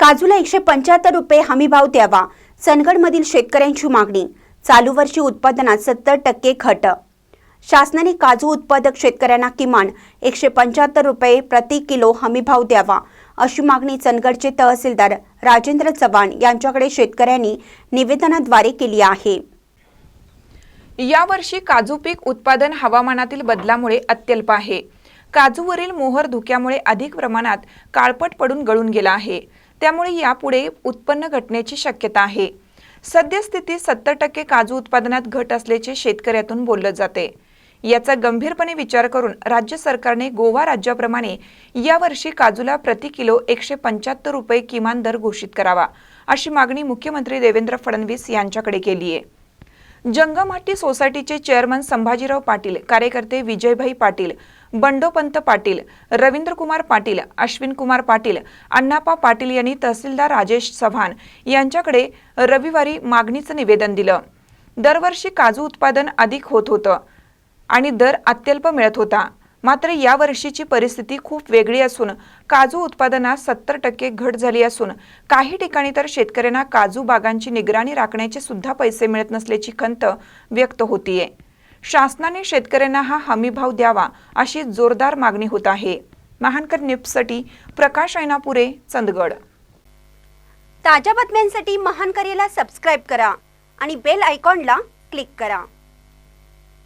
काजूला 175 रुपये हमीभाव द्यावा, चंदगडमधील शेतकऱ्यांची मागणी. चालू वर्षी उत्पादनात 70% घट. शासनाने काजू उत्पादक शेतकऱ्यांना किमान 175 रुपये प्रति किलो हमीभाव द्यावा, अशी मागणी चंदगडचे तहसीलदार राजेंद्र चव्हाण यांच्याकडे शेतकऱ्यांनी निवेदनाद्वारे केली आहे. यावर्षी काजू पीक उत्पादन हवामानातील बदलामुळे अत्यल्प आहे. काजूवरील मोहर धुक्यामुळे अधिक प्रमाणात काळपट पडून गळून गेला आहे. त्यामुळे यापुढे उत्पन्न घटण्याची शक्यता आहे. सद्यस्थितीत 70% काजू उत्पादनात घट असल्याचे शेतकऱ्यातून बोलले जाते. याचा गंभीरपणे विचार करून राज्य सरकारने गोवा राज्याप्रमाणे यावर्षी काजूला प्रति किलो 175 रुपये किमान दर घोषित करावा, अशी मागणी मुख्यमंत्री देवेंद्र फडणवीस यांच्याकडे केली आहे. जंगमहट्टी सोसायटीचे चेअरमन संभाजीराव पाटील, कार्यकर्ते विजयभाई पाटील, बंडोपंत पाटील, रवींद्रकुमार पाटील, अश्विन कुमार पाटील, अण्णाप्पा पाटील यांनी तहसीलदार राजेश चव्हाण यांच्याकडे रविवारी मागणीचं निवेदन दिलं. दरवर्षी काजू उत्पादन अधिक होत होतं आणि दर अत्यल्प मिळत होता. मात्र यावर्षीची परिस्थिती खूप वेगळी असून काजू उत्पादनात 70% घट झाली असून काही ठिकाणी तर शेतकऱ्यांना काजू बागांची निगराणी राखण्याचे सुद्धा पैसे मिळत नसल्याची खंत व्यक्त होतीये. शासनाने शेतकऱ्यांना हा हमीभाव द्यावा, अशी जोरदार मागणी होत आहे. महानकर न्यूजसाठी प्रकाश ऐनापुरे, चंदगड. ताज्या बातम्यांसाठी महानकरेला सबस्क्राईब करा आणि बेल आयकॉनला क्लिक करा.